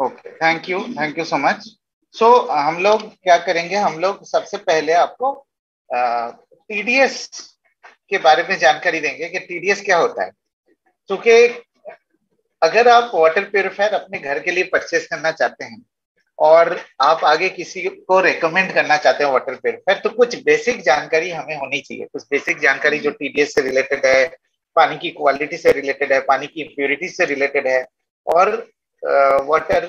Okay, thank you so much. So हम लोग क्या करेंगे, हम लोग सबसे पहले आपको टीडीएस के बारे में जानकारी देंगे कि टीडीएस क्या होता है। क्योंकि अगर आप वाटर प्योरीफायर अपने घर के लिए परचेस करना चाहते हैं और आप आगे किसी को रेकमेंड करना चाहते हैं वाटर प्योरीफायर, तो कुछ बेसिक जानकारी हमें होनी चाहिए। कुछ बेसिक जानकारी जो टीडीएस से रिलेटेड है, पानी की क्वालिटी से रिलेटेड है, पानी की इम्प्योरिटी से रिलेटेड है, और वाटर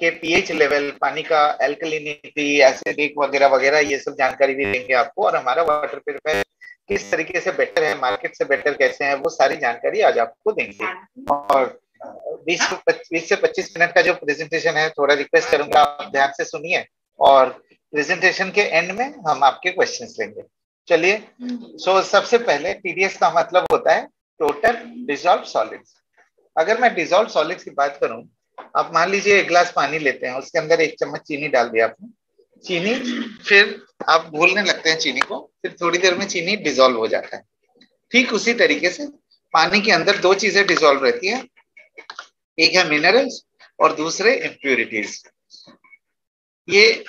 के पीएच लेवल, पानी का एल्कलिनिटी, एसिडिक वगैरह वगैरह, ये सब जानकारी भी देंगे आपको। और हमारा वाटर प्योरीफायर किस तरीके से बेटर है, मार्केट से बेटर कैसे है, वो सारी जानकारी आज आपको देंगे। और 20 से 25 मिनट का जो प्रेजेंटेशन है, थोड़ा रिक्वेस्ट करूंगा आप ध्यान से सुनिए, और प्रेजेंटेशन के एंड में हम आपके क्वेश्चंस लेंगे। चलिए, सबसे पहले टीडीएस का मतलब होता है टोटल डिसॉल्व सॉलिड्स। अगर मैं डिसॉल्व सॉलिड्स की बात करूं, आप मान लीजिए एक गिलास पानी लेते हैं, उसके अंदर 1 चम्मच चीनी डाल दिया आपने। चीनी, फिर आप घोलने लगते हैं चीनी को, फिर थोड़ी देर में चीनी डिसॉल्व हो जाता है। ठीक उसी तरीके से पानी के अंदर दो चीजें डिसॉल्व रहती है, एक है मिनरल्स और दूसरे इम्प्योरिटीज। ये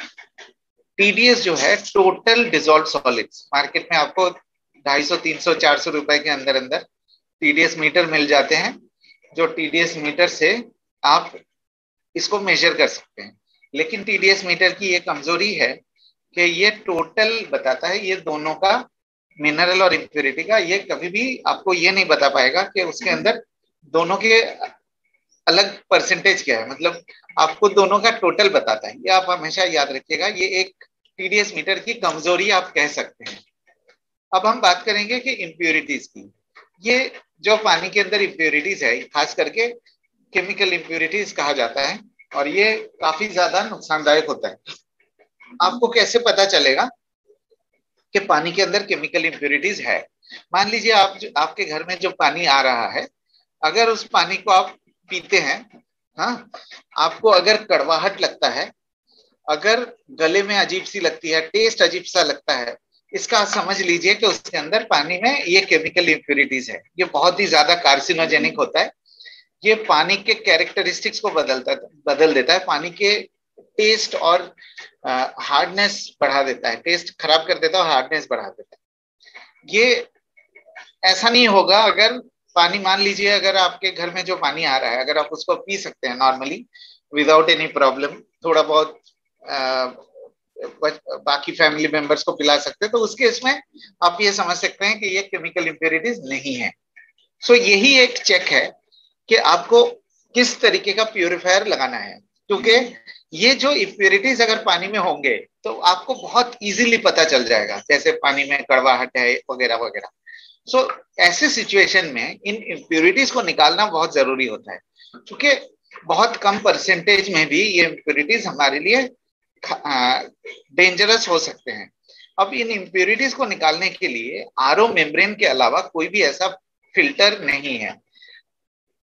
टीडीएस जो है टोटल डिसॉल्व सॉलिड्स, मार्केट में आपको 250, 300, 400 रुपए के अंदर अंदर टीडीएस मीटर मिल जाते हैं। जो टीडीएस मीटर से आप इसको मेजर कर सकते हैं। लेकिन टीडीएस मीटर की ये कमजोरी है कि ये टोटल बताता है, ये दोनों का, मिनरल और इम्प्योरिटी का, ये कभी भी आपको ये नहीं बता पाएगा कि उसके अंदर दोनों के अलग परसेंटेज क्या है। मतलब आपको दोनों का टोटल बताता है। ये आप हमेशा याद रखिएगा, ये एक टीडीएस मीटर की कमजोरी आप कह सकते हैं। अब हम बात करेंगे कि इम्प्योरिटीज की। ये जो पानी के अंदर इम्प्योरिटीज है, खास करके केमिकल इम्प्योरिटीज कहा जाता है, और ये काफी ज्यादा नुकसानदायक होता है। आपको कैसे पता चलेगा कि पानी के अंदर केमिकल इम्प्योरिटीज है? मान लीजिए आपके घर में जो पानी आ रहा है, अगर उस पानी को आप पीते हैं, हाँ, आपको अगर कड़वाहट लगता है, अगर गले में अजीब सी लगती है, टेस्ट अजीब सा लगता है, इसका समझ लीजिए कि उसके अंदर पानी में ये केमिकल इम्प्योरिटीज है। ये बहुत ही ज्यादा कार्सिनोजेनिक होता है। ये पानी के कैरेक्टरिस्टिक्स को बदल देता है, पानी के टेस्ट और हार्डनेस बढ़ा देता है, टेस्ट खराब कर देता है और हार्डनेस बढ़ा देता है। ये ऐसा नहीं होगा अगर पानी, मान लीजिए अगर आपके घर में जो पानी आ रहा है, अगर आप उसको पी सकते हैं नॉर्मली विदाउट एनी प्रॉब्लम, थोड़ा बहुत बाकी फैमिली मेंबर्स को पिला सकते हैं, तो उस केस में आप ये समझ सकते हैं कि ये केमिकल इम्प्योरिटीज नहीं है। यही एक चेक है कि आपको किस तरीके का प्यूरिफायर लगाना है। क्योंकि ये जो इम्प्योरिटीज अगर पानी में होंगे तो आपको बहुत इजीली पता चल जाएगा, जैसे पानी में कड़वाहट है वगैरह वगैरह। ऐसे सिचुएशन में इन इम्प्योरिटीज को निकालना बहुत जरूरी होता है, क्योंकि बहुत कम परसेंटेज में भी ये इम्प्योरिटीज हमारे लिए डेंजरस हो सकते हैं। अब इन इम्प्योरिटीज को निकालने के लिए आरओ मेम्ब्रेन के अलावा कोई भी ऐसा फिल्टर नहीं है।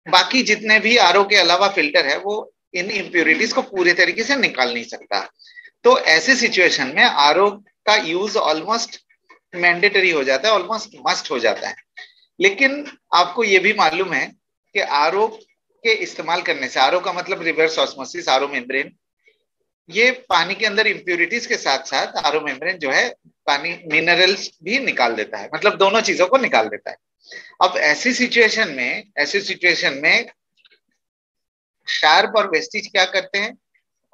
बाकी जितने भी आरओ के अलावा फिल्टर है, वो इन इम्प्योरिटीज को पूरे तरीके से निकाल नहीं सकता। तो ऐसे सिचुएशन में आरओ का यूज ऑलमोस्ट मैंडेटरी हो जाता है, ऑलमोस्ट मस्ट हो जाता है। लेकिन आपको ये भी मालूम है कि आरओ के इस्तेमाल करने से, आरओ का मतलब रिवर्स ऑस्मोसिस, आरओ मेम्ब्रेन, ये पानी के अंदर इम्प्योरिटीज के साथ साथ आरओ मेम्ब्रेन जो है पानी मिनरल्स भी निकाल देता है, मतलब दोनों चीजों को निकाल देता है। अब ऐसी सिचुएशन में शार्प और वेस्टिज क्या करते हैं,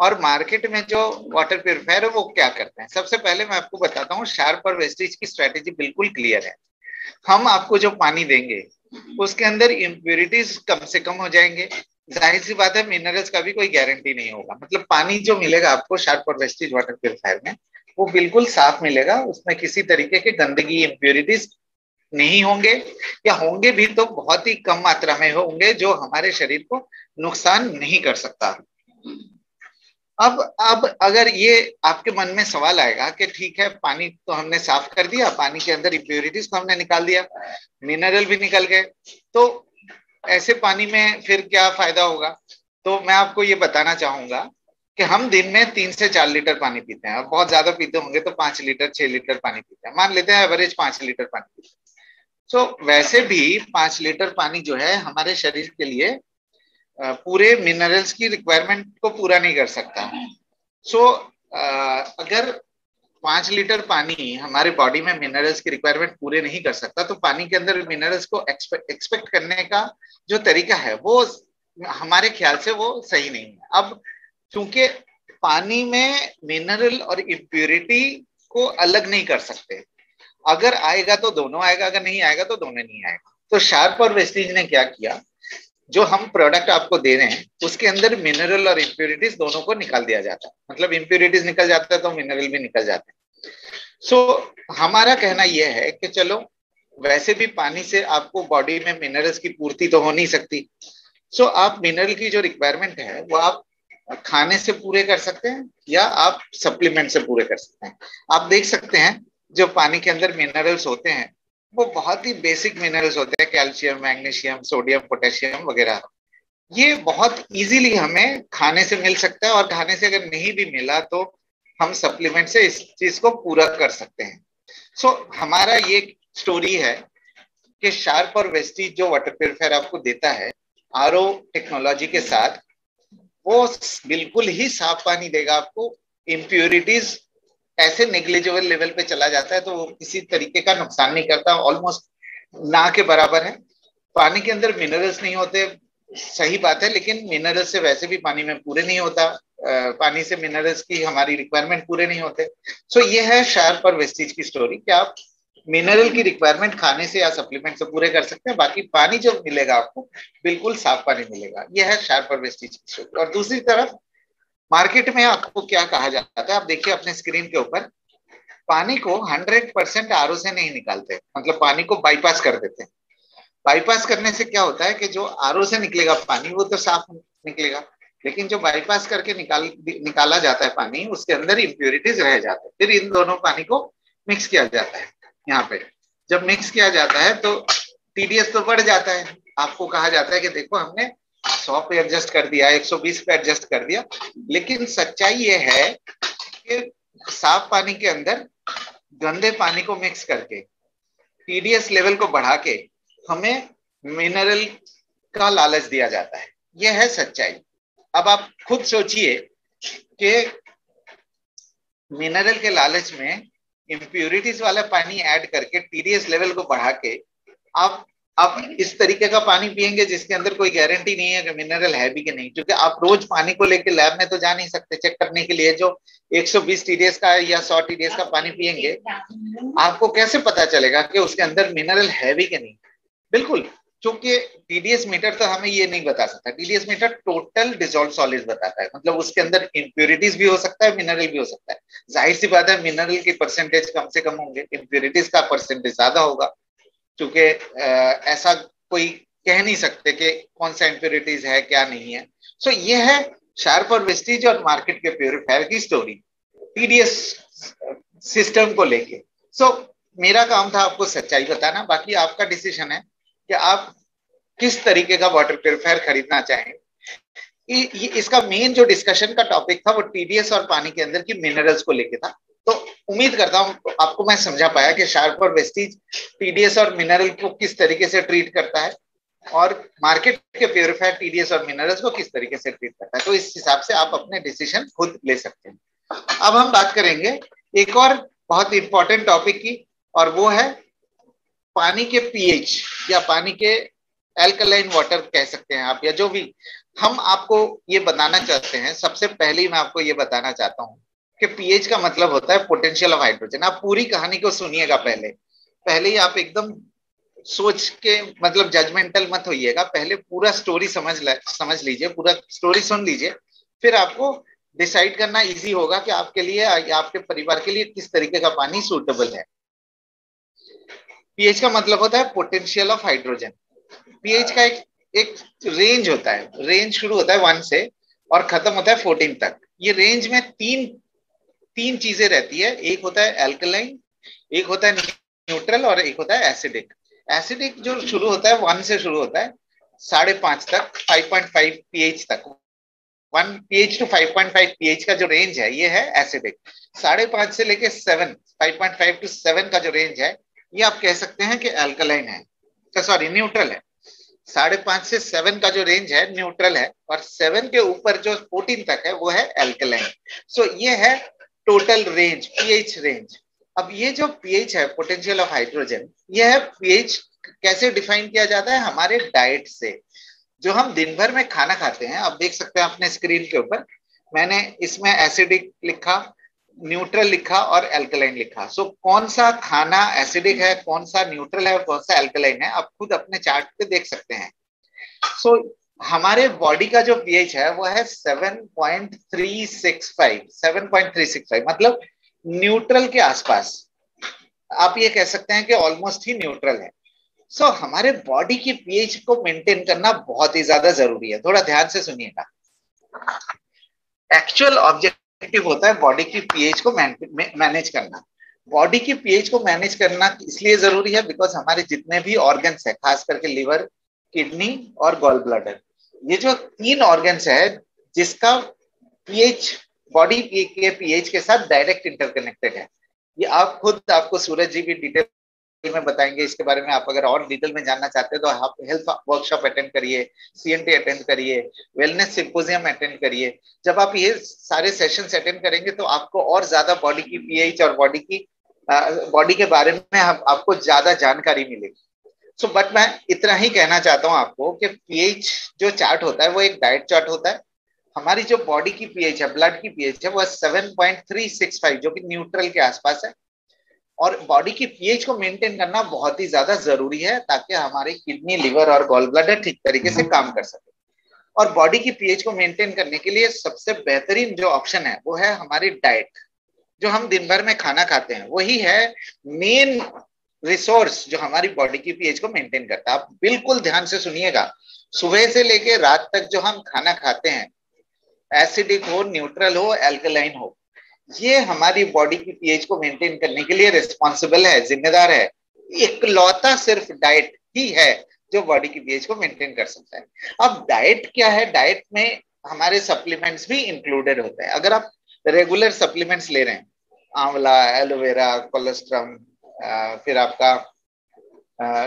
और मार्केट में जो वाटर प्यूरिफायर है वो क्या करते हैं? सबसे पहले मैं आपको बताता हूँ, शार्प और वेस्टिज की स्ट्रेटेजी बिल्कुल क्लियर है। हम आपको जो पानी देंगे उसके अंदर इम्प्योरिटीज कम से कम हो जाएंगे। जाहिर सी बात है, मिनरल्स का भी कोई गारंटी नहीं होगा। मतलब पानी जो मिलेगा आपको शार्प और वेस्टिज वाटर प्यूरिफायर में, वो बिल्कुल साफ मिलेगा, उसमें किसी तरीके के गंदगी, इम्प्योरिटीज नहीं होंगे, या होंगे भी तो बहुत ही कम मात्रा में होंगे, जो हमारे शरीर को नुकसान नहीं कर सकता। अब अगर ये आपके मन में सवाल आएगा कि ठीक है, पानी तो हमने साफ कर दिया, पानी के अंदर इम्प्योरिटीज को हमने निकाल दिया, मिनरल भी निकल गए, तो ऐसे पानी में फिर क्या फायदा होगा? तो मैं आपको ये बताना चाहूंगा कि हम दिन में 3 से 4 लीटर पानी पीते हैं। बहुत ज्यादा पीते होंगे तो 5 लीटर 6 लीटर पानी पीते हैं, मान लेते हैं एवरेज 5 लीटर पानी पीते हैं। वैसे भी 5 लीटर पानी जो है हमारे शरीर के लिए पूरे मिनरल्स की रिक्वायरमेंट को पूरा नहीं कर सकता। सो अगर 5 लीटर पानी हमारे बॉडी में मिनरल्स की रिक्वायरमेंट पूरे नहीं कर सकता, तो पानी के अंदर मिनरल्स को एक्सपेक्ट करने का जो तरीका है वो हमारे ख्याल से वो सही नहीं है। अब चूंकि पानी में मिनरल और इम्प्योरिटी को अलग नहीं कर सकते, अगर आएगा तो दोनों आएगा, अगर नहीं आएगा तो दोनों नहीं आएगा। तो शार्प और वेस्टीज ने क्या किया, जो हम प्रोडक्ट आपको दे रहे हैं उसके अंदर मिनरल और इम्प्योरिटीज दोनों को निकाल दिया जाता है, मतलब इम्प्योरिटीज निकल जाता है तो मिनरल भी निकल जाते हैं। सो हमारा कहना यह है कि चलो वैसे भी पानी से आपको बॉडी में मिनरल्स की पूर्ति तो हो नहीं सकती, सो आप मिनरल की जो रिक्वायरमेंट है वो आप खाने से पूरे कर सकते हैं या आप सप्लीमेंट से पूरे कर सकते हैं। आप देख सकते हैं जो पानी के अंदर मिनरल्स होते हैं वो बहुत ही बेसिक मिनरल्स होते हैं, कैल्शियम, मैग्नीशियम, सोडियम, पोटेशियम वगैरह। ये बहुत इजीली हमें खाने से मिल सकता है, और खाने से अगर नहीं भी मिला तो हम सप्लीमेंट से इस चीज को पूरा कर सकते हैं। सो हमारा ये स्टोरी है कि शार्प और वेस्टीज जो वाटर प्यूरिफायर आपको देता है आरओ टेक्नोलॉजी के साथ, वो बिल्कुल ही साफ पानी देगा आपको। इम्प्योरिटीज ऐसे नेग्लिजिबल लेवल पे चला जाता है तो वो किसी तरीके का नुकसान नहीं करता, ऑलमोस्ट ना के बराबर है। पानी के अंदर मिनरल्स नहीं होते, सही बात है, लेकिन मिनरल्स से वैसे भी पानी में पूरे नहीं होता, पानी से मिनरल्स की हमारी रिक्वायरमेंट पूरे नहीं होते। सो ये है शार्प और वेस्टीज की स्टोरी कि आप मिनरल की रिक्वायरमेंट खाने से या सप्लीमेंट से पूरे कर सकते हैं, बाकी पानी जो मिलेगा आपको बिल्कुल साफ पानी मिलेगा। यह है शार्प और वेस्टीज की स्टोरी। और दूसरी तरफ मार्केट में आपको क्या कहा जाता है, आप देखिए अपने स्क्रीन के ऊपर, पानी को 100% आरओ से नहीं निकालते, मतलब पानी को बाईपास कर देते हैं। बाईपास करने से क्या होता है कि जो आरओ से निकलेगा पानी वो तो साफ निकलेगा, लेकिन जो बाईपास करके निकाला जाता है पानी, उसके अंदर इम्प्योरिटीज रह जाते हैं। फिर इन दोनों पानी को मिक्स किया जाता है। यहाँ पे जब मिक्स किया जाता है तो टीडीएस तो बढ़ जाता है। आपको कहा जाता है कि देखो हमने 100 पे एडजस्ट कर दिया, 120 पे एडजस्ट कर दिया, लेकिन सच्चाई ये है कि साफ पानी के अंदर गंदे पानी को मिक्स करके टीडीएस लेवल को बढ़ा के हमें मिनरल का लालच दिया जाता है। यह है सच्चाई। अब आप खुद सोचिए कि मिनरल के लालच में इम्प्योरिटीज वाला पानी ऐड करके टीडीएस लेवल को बढ़ा के आप इस तरीके का पानी पिएंगे जिसके अंदर कोई गारंटी नहीं है कि मिनरल है भी कि नहीं, क्योंकि आप रोज पानी को लेके लैब में तो जा नहीं सकते चेक करने के लिए। जो 120 टीडीएस का या 100 टीडीएस का पानी पिएंगे, आपको कैसे पता चलेगा कि उसके अंदर मिनरल है भी कि नहीं? बिल्कुल, क्योंकि टीडीएस मीटर तो हमें ये नहीं बता सकता। TDS meter total dissolve solid बताता है, मतलब उसके अंदर इम्प्योरिटीज भी हो सकता है, मिनरल भी हो सकता है। जाहिर सी बात है मिनरल की परसेंटेज कम से कम होंगे, इम्प्योरिटीज का परसेंटेज ज्यादा होगा, क्योंकि ऐसा कोई कह नहीं सकते कि कौन सा इम्प्योरिटीज है क्या नहीं है। सो ये है शार्प और वेस्टीज और मार्केट के प्योरीफायर की स्टोरी टीडीएस सिस्टम को लेके। सो मेरा काम था आपको सच्चाई बताना, बाकी आपका डिसीजन है कि आप किस तरीके का वाटर प्योरीफायर खरीदना चाहें। इसका मेन जो डिस्कशन का टॉपिक था वो टीडीएस और पानी के अंदर की मिनरल्स को लेके था। तो उम्मीद करता हूं आपको मैं समझा पाया कि शार्प और वेस्टीज टीडीएस और मिनरल को किस तरीके से ट्रीट करता है और मार्केट के प्योरीफायर टीडीएस और मिनरल्स को किस तरीके से ट्रीट करता है। तो इस हिसाब से आप अपने डिसीजन खुद ले सकते हैं। अब हम बात करेंगे एक और बहुत इंपॉर्टेंट टॉपिक की, और वो है पानी के पीएच या पानी के एल्कलाइन वाटर कह सकते हैं आप, या जो भी हम आपको ये बताना चाहते हैं। सबसे पहले मैं आपको ये बताना चाहता हूँ कि पीएच का मतलब होता है पोटेंशियल ऑफ हाइड्रोजन। आप पूरी कहानी को सुनिएगा, पहले ही आप एकदम सोच के मतलब जजमेंटल मत होइएगा, पहले पूरा स्टोरी समझ लीजिए, पूरा स्टोरी सुन लीजिए, फिर आपको डिसाइड करना इजी होगा कि आपके लिए या आपके परिवार के लिए किस तरीके का पानी सूटेबल है। पीएच का मतलब होता है पोटेंशियल ऑफ हाइड्रोजन। पीएच का एक रेंज होता है, रेंज शुरू होता है 1 से और खत्म होता है 14 तक। ये रेंज में तीन चीजें रहती है, एक होता है एल्कलाइन, एक होता है न्यूट्रल और एक होता है एसिडिक। एसिडिक जो शुरू होता है 1 से शुरू होता है 5.5 तक, 5.5 पीएच तक। 1 pH to 5.5 pH का जो रेंज है ये है एसिडिक। 5.5 से लेके 7, 5.5 to 7 का जो रेंज है ये आप कह सकते हैं कि अल्कलाइन है, सॉरी न्यूट्रल है। 5.5 से 7 का जो रेंज है न्यूट्रल है, और 7 के ऊपर जो 14 तक है वो है एल्कलाइन। सो ये है टोटल रेंज, पीएच रेंज। अब ये जो पीएच है, पोटेंशियल ऑफ हाइड्रोजन, ये है पीएच कैसे डिफाइन किया जाता है? हमारे डाइट से। जो हम दिन भर में खाना खाते हैं, आप देख सकते हैं अपने स्क्रीन के ऊपर, मैंने इसमें एसिडिक लिखा, न्यूट्रल लिखा और एल्कलाइन लिखा। सो कौन सा खाना एसिडिक है, कौन सा न्यूट्रल है, कौन सा एल्कलाइन है, आप खुद अपने चार्ट पे देख सकते हैं। सो हमारे बॉडी का जो पीएच है वो है 7.365, 7.365 मतलब न्यूट्रल के आसपास। आप ये कह सकते हैं कि ऑलमोस्ट ही न्यूट्रल है। सो हमारे बॉडी की पीएच को मेंटेन करना बहुत ही ज्यादा जरूरी है। थोड़ा ध्यान से सुनिएगा। एक्चुअल ऑब्जेक्टिव होता है बॉडी की पीएच को मैनेज करना। बॉडी की पीएच को मैनेज करना इसलिए जरूरी है बिकॉज हमारे जितने भी ऑर्गन्स है, खास करके लिवर, किडनी और गॉल ब्लैडर, ये जो 3 ऑर्गन्स है जिसका पीएच बॉडी के पीएच के साथ डायरेक्ट इंटरकनेक्टेड है। ये आप खुद, आपको सूरज जी भी डिटेल में बताएंगे इसके बारे में। आप अगर और डिटेल में जानना चाहते हैं तो आप हेल्थ वर्कशॉप अटेंड करिए, सीएनटी अटेंड करिए, वेलनेस सिंपोजियम अटेंड करिए। जब आप ये सारे सेशंस अटेंड करेंगे तो आपको और ज्यादा बॉडी की पीएच और बॉडी के बारे में आपको ज्यादा जानकारी मिलेगी। सो बट मैं इतना ही कहना चाहता हूँ आपको कि पीएच जो चार्ट होता है वो एक डाइट चार्ट होता है। हमारी जो बॉडी की पीएच है, ब्लड की पीएच है, वो 7.365 जो कि न्यूट्रल के आसपास है। और बॉडी की पीएच को मेंटेन करना बहुत ही ज्यादा जरूरी है ताकि हमारी किडनी, लिवर और गॉल ब्लैडर ठीक तरीके से काम कर सके। और बॉडी की पीएच को मेंटेन करने के लिए सबसे बेहतरीन जो ऑप्शन है वो है हमारी डाइट। जो हम दिन भर में खाना खाते हैं वही है मेन रिसोर्स जो हमारी बॉडी की पीएच को मेंटेन करता है। आप बिल्कुल ध्यान से सुनिएगा। सुबह से लेके रात तक जो हम खाना खाते हैं, एसिडिक हो, न्यूट्रल हो, एल्कलाइन हो, ये हमारी बॉडी की पीएच को मेंटेन करने के लिए रिस्पॉन्सिबल है, जिम्मेदार है। इकलौता सिर्फ डाइट ही है जो बॉडी की पीएच को मेंटेन कर सकता है। अब डाइट क्या है? डाइट में हमारे सप्लीमेंट्स भी इंक्लूडेड होते हैं। अगर आप रेगुलर सप्लीमेंट्स ले रहे हैं, आंवला, एलोवेरा, कोलेस्ट्रम, फिर आपका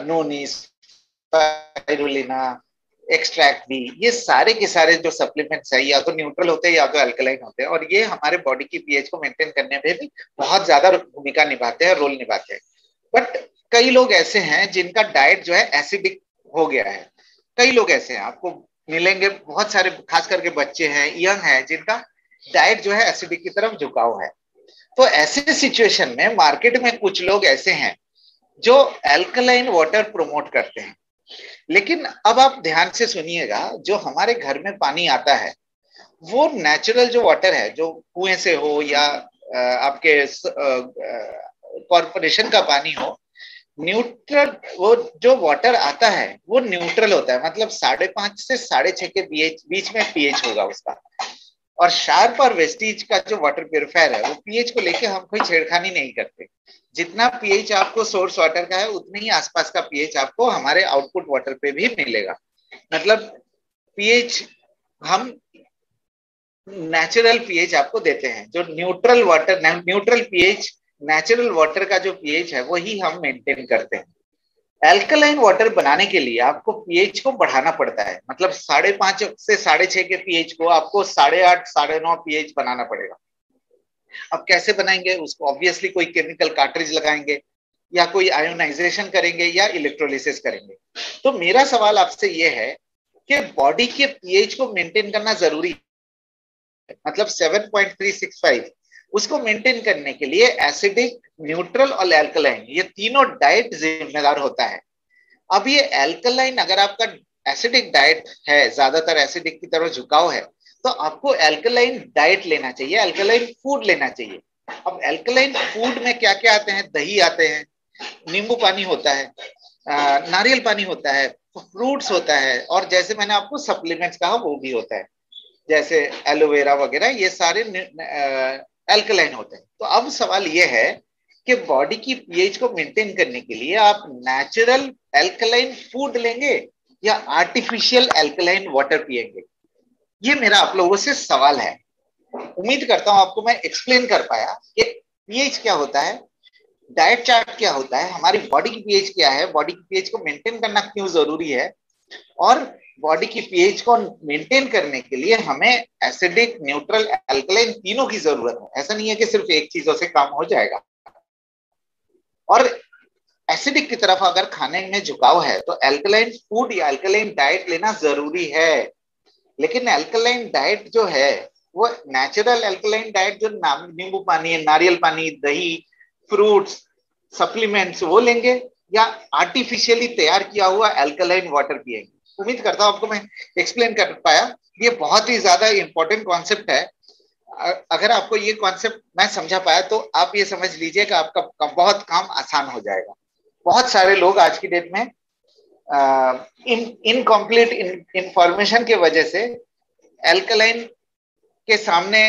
नोनी, स्पाइरुलिना, एक्सट्रैक्ट भी, ये सारे के सारे जो सप्लीमेंट्स है या तो न्यूट्रल होते हैं या तो अल्कलाइन होते हैं, और ये हमारे बॉडी की पीएच को मेंटेन करने में भी बहुत ज्यादा भूमिका निभाते हैं, रोल निभाते हैं। बट कई लोग ऐसे हैं जिनका डाइट जो है एसिडिक हो गया है। कई लोग ऐसे हैं, आपको मिलेंगे बहुत सारे, खास करके बच्चे हैं, यंग है, जिनका डाइट जो है एसिडिक की तरफ झुकाव है। तो ऐसे सिचुएशन में मार्केट में कुछ लोग ऐसे हैं जो अल्कलाइन वाटर प्रमोट करते हैं। लेकिन अब आप ध्यान से सुनिएगा, जो हमारे घर में पानी आता है वो नेचुरल जो वाटर है, जो कुएं से हो या आपके कॉर्पोरेशन का पानी हो, न्यूट्रल, वो जो वाटर आता है वो न्यूट्रल होता है। मतलब 5.5 से 6.5 के बीच में पीएच होगा उसका। और शार्प और वेस्टीज का जो वाटर प्योरीफायर है वो पीएच को लेके हम कोई छेड़खानी नहीं करते। जितना पीएच आपको सोर्स वाटर का है उतने ही आसपास का पीएच आपको हमारे आउटपुट वाटर पे भी मिलेगा। मतलब पीएच हम नेचुरल पीएच आपको देते हैं। जो neutral water, neutral pH, natural water का जो पीएच है वही हम मेंटेन करते हैं। एल्कलाइन वाटर बनाने के लिए आपको पीएच को बढ़ाना पड़ता है। मतलब 5.5 से 6.5 के पीएच को आपको 8.5, 9.5 पीएच बनाना पड़ेगा। अब कैसे बनाएंगे उसको? ऑब्वियसली कोई केमिकल कार्ट्रिज लगाएंगे या कोई आयोनाइजेशन करेंगे या इलेक्ट्रोलिसिस करेंगे। तो मेरा सवाल आपसे यह है कि बॉडी के पीएच को मेंटेन करना जरूरी है। मतलब 7.365 उसको मेंटेन करने के लिए एसिडिक, न्यूट्रल और एल्कलाइन, ये तीनों डाइट जिम्मेदार होता है। अब ये एल्कलाइन, अगर आपका एसिडिक डाइट है, ज्यादातर एसिडिक की तरफ झुकाव है, तो आपको एल्कलाइन डाइट लेना चाहिए, एल्कलाइन फूड लेना चाहिए। अब एल्कलाइन फूड में क्या क्या आते हैं? दही आते हैं, नींबू पानी होता है, नारियल पानी होता है, फ्रूट्स होता है, और जैसे मैंने आपको सप्लीमेंट्स कहा वो भी होता है, जैसे एलोवेरा वगैरह, ये सारे एल्कलाइन होते हैं। तो अब सवाल ये है कि बॉडी की पीएच को मेंटेन करने के लिए आप नेचुरल एल्कलाइन फूड लेंगे या आर्टिफिशियल एल्कलाइन वाटर पिएंगे? ये मेरा आप लोगों से सवाल है। उम्मीद करता हूं आपको मैं एक्सप्लेन कर पाया कि पीएच क्या होता है, डाइट चार्ट क्या होता है, हमारी बॉडी की पीएच क्या है, बॉडी की पीएच को मेंटेन करना क्यों जरूरी है, और बॉडी की पीएच को मेंटेन करने के लिए हमें एसिडिक, न्यूट्रल, एल्कलाइन तीनों की जरूरत है। ऐसा नहीं है कि सिर्फ एक चीजों से काम हो जाएगा। और एसिडिक की तरफ अगर खाने में झुकाव है तो एल्कलाइन फूड या एल्कलाइन डाइट लेना जरूरी है। लेकिन एल्कलाइन डाइट जो है वो नेचुरल एल्कलाइन डाइट जो नींबू पानी, नारियल पानी, दही, फ्रूट्स, सप्लीमेंट्स वो लेंगे, या आर्टिफिशियली तैयार किया हुआ एल्कलाइन वाटर पिएंगे। उम्मीद करता हूं आपको मैं एक्सप्लेन कर पाया। ये बहुत ही ज्यादा इंपॉर्टेंट कॉन्सेप्ट है। अगर आपको ये कॉन्सेप्ट मैं समझा पाया तो आप ये समझ लीजिए कि आपका बहुत काम आसान हो जाएगा। बहुत सारे लोग आज की डेट में इनकम्प्लीट इंफॉर्मेशन के वजह से एल्कलाइन के सामने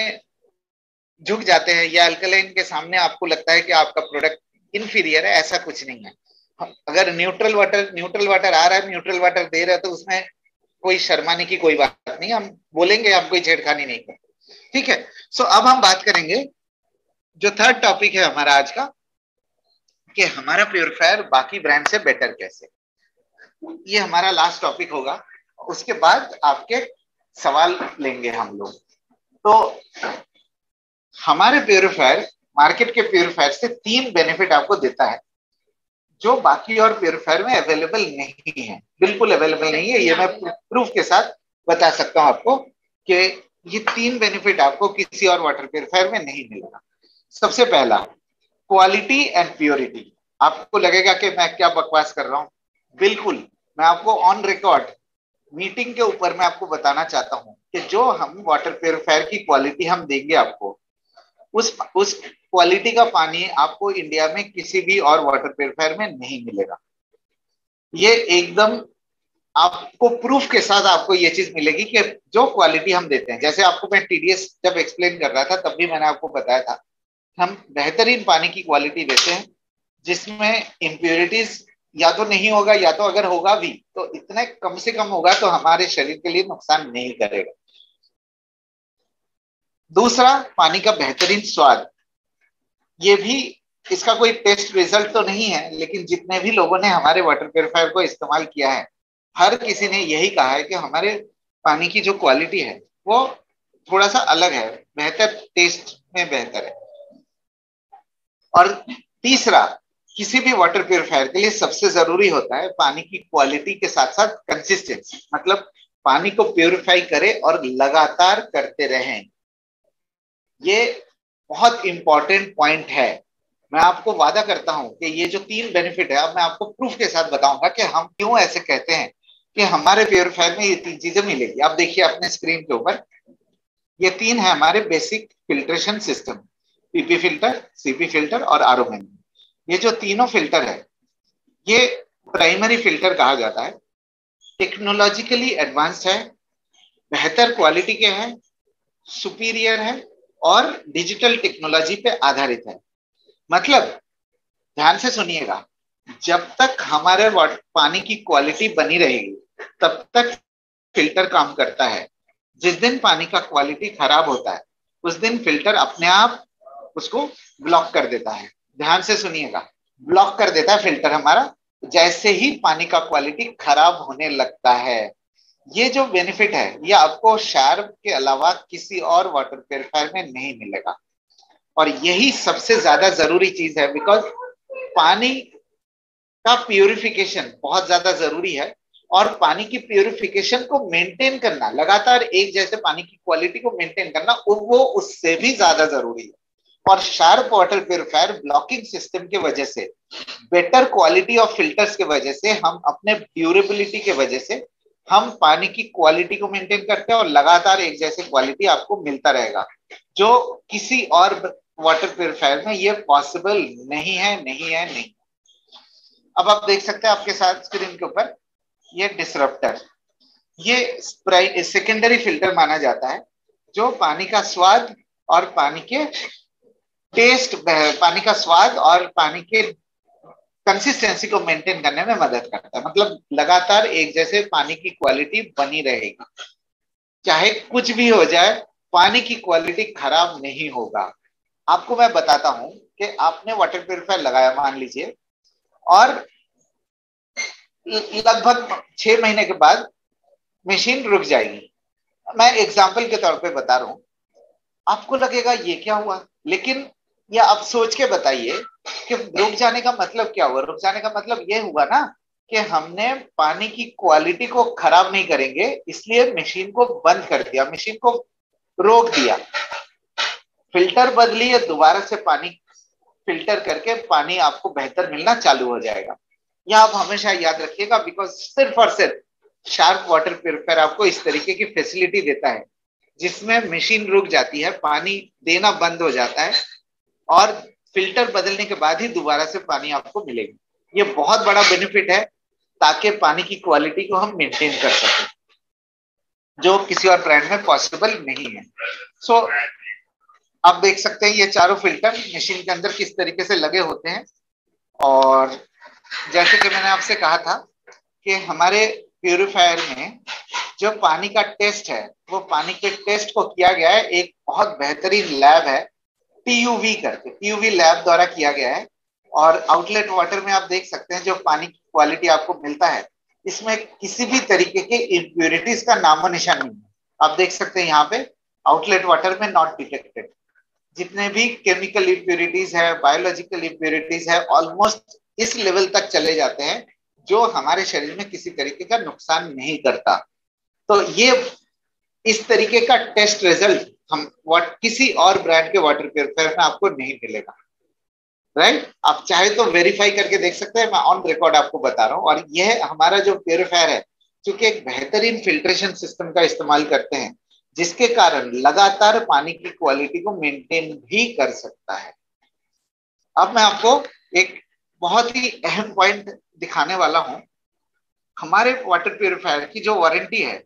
झुक जाते हैं, या अल्कलाइन के सामने आपको लगता है कि आपका प्रोडक्ट इन्फीरियर है। ऐसा कुछ नहीं है। अगर न्यूट्रल वाटर आ रहा है, न्यूट्रल वाटर दे रहे हैं, तो उसमें कोई शर्माने की कोई बात नहीं। हम बोलेंगे, हम कोई छेड़खानी नहीं करते, ठीक है। सो अब हम बात करेंगे जो थर्ड टॉपिक है हमारा आज का, कि हमारा प्योरीफायर बाकी ब्रांड से बेटर कैसे। ये हमारा लास्ट टॉपिक होगा। उसके बाद आपके सवाल लेंगे हम लोग। तो हमारे प्योरीफायर मार्केट के प्योरीफायर से 3 बेनिफिट आपको देता है जो बाकी और प्योरीफायर में अवेलेबल नहीं है, बिल्कुल अवेलेबल नहीं है। ये मैं प्रूफ के साथ बता सकता हूं आपको कि ये 3 बेनिफिट आपको किसी और वाटर प्योरीफायर में नहीं मिलेगा। सबसे पहला, क्वालिटी एंड प्योरिटी। आपको लगेगा कि मैं क्या बकवास कर रहा हूं, बिल्कुल। मैं आपको ऑन रिकॉर्ड मीटिंग के ऊपर मैं आपको बताना चाहता हूं कि जो हम वाटर प्योरीफायर की क्वालिटी हम देंगे आपको, उस क्वालिटी का पानी आपको इंडिया में किसी भी और वाटर प्योरीफायर में नहीं मिलेगा। ये एकदम आपको प्रूफ के साथ आपको ये चीज मिलेगी कि जो क्वालिटी हम देते हैं, जैसे आपको मैं टीडीएस जब एक्सप्लेन कर रहा था तब भी मैंने आपको बताया था, हम बेहतरीन पानी की क्वालिटी देते हैं जिसमें इम्प्योरिटीज या तो नहीं होगा, या तो अगर होगा भी तो इतना कम से कम होगा तो हमारे शरीर के लिए नुकसान नहीं करेगा। दूसरा, पानी का बेहतरीन स्वाद। ये भी, इसका कोई टेस्ट रिजल्ट तो नहीं है, लेकिन जितने भी लोगों ने हमारे वाटर प्योरीफायर को इस्तेमाल किया है, हर किसी ने यही कहा है कि हमारे पानी की जो क्वालिटी है वो थोड़ा सा अलग है, बेहतर टेस्ट में बेहतर है। और तीसरा, किसी भी वाटर प्योरीफायर के लिए सबसे जरूरी होता है पानी की क्वालिटी के साथ साथ कंसिस्टेंसी, मतलब पानी को प्योरीफाई करे और लगातार करते रहें। ये बहुत इंपॉर्टेंट पॉइंट है। मैं आपको वादा करता हूं कि ये जो 3 बेनिफिट है, अब मैं आपको प्रूफ के साथ बताऊंगा कि हम क्यों ऐसे कहते हैं कि हमारे प्योरीफायर में ये 3 चीजें मिलेगी। आप देखिए अपने स्क्रीन के ऊपर, ये 3 है हमारे basic filtration system, PP filter, CP filter और आरओ मेन। ये जो तीनों फिल्टर है ये प्राइमरी फिल्टर कहा जाता है। टेक्नोलॉजिकली एडवांस्ड है, बेहतर क्वालिटी के हैं, सुपीरियर है और डिजिटल टेक्नोलॉजी पे आधारित है। मतलब ध्यान से सुनिएगा, जब तक हमारे पानी की क्वालिटी बनी रहेगी तब तक फिल्टर काम करता है। जिस दिन पानी का क्वालिटी खराब होता है उस दिन फिल्टर अपने आप उसको ब्लॉक कर देता है। ध्यान से सुनिएगा, ब्लॉक कर देता है फिल्टर हमारा जैसे ही पानी का क्वालिटी खराब होने लगता है। ये जो बेनिफिट है ये आपको शार्प के अलावा किसी और वाटर प्योरीफायर में नहीं मिलेगा, और यही सबसे ज्यादा जरूरी चीज है। बिकॉज पानी का प्यूरिफिकेशन बहुत ज्यादा जरूरी है, और पानी की प्यूरिफिकेशन को मेंटेन करना, लगातार एक जैसे पानी की क्वालिटी को मेंटेन करना, वो उससे भी ज्यादा जरूरी है। और sharp water purifier blocking system के वजह से, बेटर क्वालिटी ऑफ फिल्टर्स के वजह से, हम अपने ड्यूरेबिलिटी के वजह से हम पानी की क्वालिटी को मेंटेन करते हैं और लगातार एक जैसे क्वालिटी आपको मिलता रहेगा, जो किसी और वाटर प्यूरिफायर में ये पॉसिबल नहीं है, नहीं है, नहीं। अब आप देख सकते हैं आपके साथ स्क्रीन के ऊपर ये डिसरप्टर, ये सेकेंडरी फिल्टर माना जाता है जो पानी का स्वाद और पानी के टेस्ट, पानी का स्वाद और पानी के कंसिस्टेंसी को मेंटेन करने में मदद करता है। मतलब लगातार एक जैसे पानी की क्वालिटी बनी रहेगी, चाहे कुछ भी हो जाए पानी की क्वालिटी खराब नहीं होगा। आपको मैं बताता हूं कि आपने वाटर प्यूरिफायर लगाया मान लीजिए, और लगभग 6 महीने के बाद मशीन रुक जाएगी। मैं एग्जाम्पल के तौर पे बता रहा हूं, आपको लगेगा ये क्या हुआ, लेकिन ये आप सोच के बताइए कि रुक जाने का मतलब क्या हुआ। रुक जाने का मतलब ये हुआ ना कि हमने पानी की क्वालिटी को खराब नहीं करेंगे, इसलिए मशीन को बंद कर दिया, मशीन को रोक दिया, फिल्टर बदलिए, दोबारा से पानी फिल्टर करके पानी आपको बेहतर मिलना चालू हो जाएगा। यह आप हमेशा याद रखिएगा, बिकॉज सिर्फ और सिर्फ शार्प वाटर प्यूरिफायर आपको इस तरीके की फैसिलिटी देता है, जिसमें मशीन रुक जाती है, पानी देना बंद हो जाता है और फिल्टर बदलने के बाद ही दोबारा से पानी आपको मिलेगी। ये बहुत बड़ा बेनिफिट है, ताकि पानी की क्वालिटी को हम मेंटेन कर सकें, जो किसी और ब्रांड में पॉसिबल नहीं है। सो आप देख सकते हैं ये चारों फिल्टर मशीन के अंदर किस तरीके से लगे होते हैं। और जैसे कि मैंने आपसे कहा था कि हमारे प्यूरिफायर में जो पानी का टेस्ट है, वो पानी के टेस्ट को किया गया है एक बहुत बेहतरीन लैब है, टीयूवी करके, टीयूवी लैब द्वारा किया गया है। और आउटलेट वाटर में आप देख सकते हैं जो पानी की क्वालिटी आपको मिलता है, इसमें किसी भी तरीके के इम्प्योरिटीज का नामो निशान नहीं है। आप देख सकते हैं यहाँ पे आउटलेट वाटर में नॉट डिटेक्टेड। जितने भी केमिकल इम्प्योरिटीज है, बायोलॉजिकल इम्प्योरिटीज है, ऑलमोस्ट इस लेवल तक चले जाते हैं जो हमारे शरीर में किसी तरीके का नुकसान नहीं करता। तो ये इस तरीके का टेस्ट रिजल्ट हम किसी और ब्रांड के वाटर प्यूरिफायर में आपको नहीं मिलेगा, राइट। आप चाहे तो वेरीफाई करके देख सकते हैं, मैं ऑन रिकॉर्ड आपको बता रहा हूँ। और यह हमारा जो प्यूरिफायर है, चूंकि एक बेहतरीन फिल्ट्रेशन सिस्टम का इस्तेमाल करते हैं, जिसके कारण लगातार पानी की क्वालिटी को मेंटेन भी कर सकता है। अब मैं आपको एक बहुत ही अहम पॉइंट दिखाने वाला हूं। हमारे वाटर प्यूरिफायर की जो वारंटी है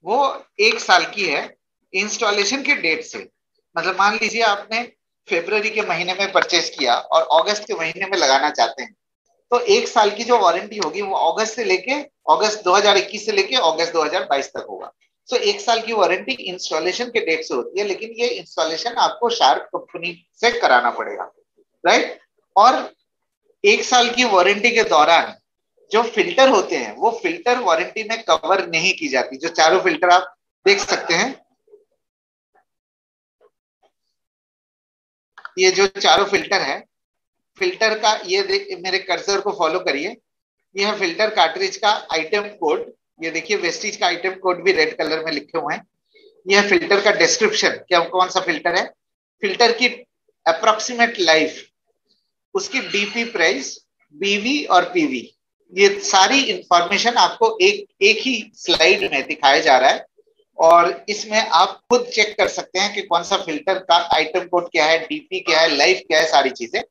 वो 1 साल की है इंस्टॉलेशन के डेट से। मतलब मान लीजिए आपने फरवरी के महीने में परचेस किया और अगस्त के महीने में लगाना चाहते हैं, तो 1 साल की जो वारंटी होगी वो अगस्त 2021 से लेके अगस्त 2022 तक होगा। तो 1 साल की वारंटी इंस्टॉलेशन के डेट से होती है, लेकिन ये इंस्टॉलेशन आपको शार्प कंपनी से कराना पड़ेगा, राइट। और 1 साल की वारंटी के दौरान जो फिल्टर होते हैं वो फिल्टर वारंटी में कवर नहीं की जाती। जो चारों फिल्टर आप देख सकते हैं, ये जो चारों फिल्टर है, फिल्टर का ये मेरे कर्सर को फॉलो करिए, यह फिल्टर कार्ट्रिज का आइटम कोड, ये देखिए वेस्टीज का आइटम कोड भी रेड कलर में लिखे हुए हैं। यह फिल्टर का डिस्क्रिप्शन, क्या कौन सा फिल्टर है, फिल्टर की अप्रोक्सीमेट लाइफ, उसकी डीपी प्राइस, बीवी और पीवी, ये सारी इंफॉर्मेशन आपको एक ही स्लाइड में दिखाया जा रहा है। और इसमें आप खुद चेक कर सकते हैं कि कौन सा फिल्टर का आइटम कोड क्या है, डीपी क्या है, लाइफ क्या है, सारी चीजें।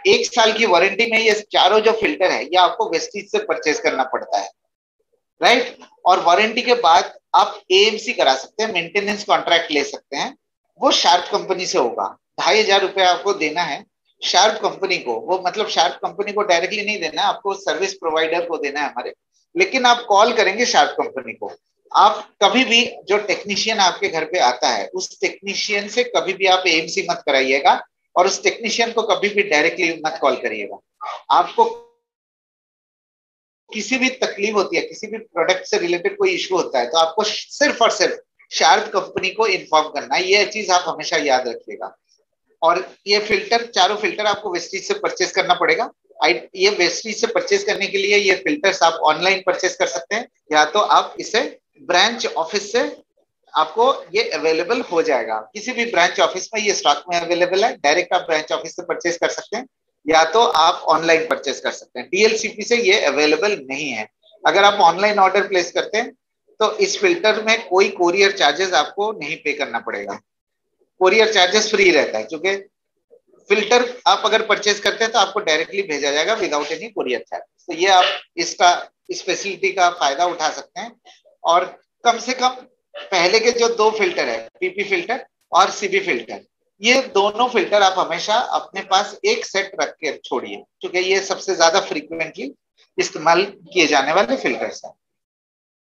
1 साल की वारंटी में ये चारों जो फिल्टर है ये आपको वेस्टीज से परचेज करना पड़ता है, राइट। और वारंटी के बाद आप एएमसी करा सकते हैं, मेंटेनेंस कॉन्ट्रैक्ट ले सकते हैं, वो शार्प कंपनी से होगा। 2,500 रुपए आपको देना है शार्प कंपनी को। वो मतलब शार्प कंपनी को डायरेक्टली नहीं देना है, आपको सर्विस प्रोवाइडर को देना है हमारे। लेकिन आप कॉल करेंगे शार्प कंपनी को। आप कभी भी जो टेक्नीशियन आपके घर पे आता है, उस टेक्नीशियन से कभी भी आप एएमसी मत कराइएगा, और उस टेक्नीशियन को कभी भी डायरेक्टली मत कॉल करिएगा। आपको किसी भी तकलीफ होती है, किसी भी प्रोडक्ट से रिलेटेड कोई इशू होता है, तो आपको सिर्फ और सिर्फ शार्प कंपनी को इन्फॉर्म करना है। ये चीज आप हमेशा याद रखिएगा। और ये फिल्टर, चारों फिल्टर आपको वेस्टीज से परचेज करना पड़ेगा। ये वेस्टीज से परचेज करने के लिए ये फिल्टर्स आप ऑनलाइन परचेज कर सकते हैं, या तो आप इसे ब्रांच ऑफिस से आपको ये अवेलेबल हो जाएगा। किसी भी ब्रांच ऑफिस में ये स्टॉक में अवेलेबल है, डायरेक्ट आप ब्रांच ऑफिस से परचेज कर सकते हैं, या तो आप ऑनलाइन परचेज कर सकते हैं। डीएलसीपी से ये अवेलेबल नहीं है। अगर आप ऑनलाइन ऑर्डर प्लेस करते हैं तो इस फिल्टर में कोई कोरियर चार्जेस आपको नहीं पे करना पड़ेगा, कोरियर चार्जेस फ्री रहता है। क्योंकि फिल्टर आप अगर परचेज करते हैं तो आपको डायरेक्टली भेजा जाएगा विदाउट एनी कोरियर चार्ज। तो ये आप इस फैसिलिटी का फायदा उठा सकते हैं। और कम से कम पहले के जो 2 फिल्टर है, पीपी फिल्टर और सीबी फिल्टर, ये दोनों फिल्टर आप हमेशा अपने पास एक सेट रख के छोड़िए, क्योंकि ये सबसे ज्यादा फ्रीक्वेंटली इस्तेमाल किए जाने वाले फिल्टर्स हैं।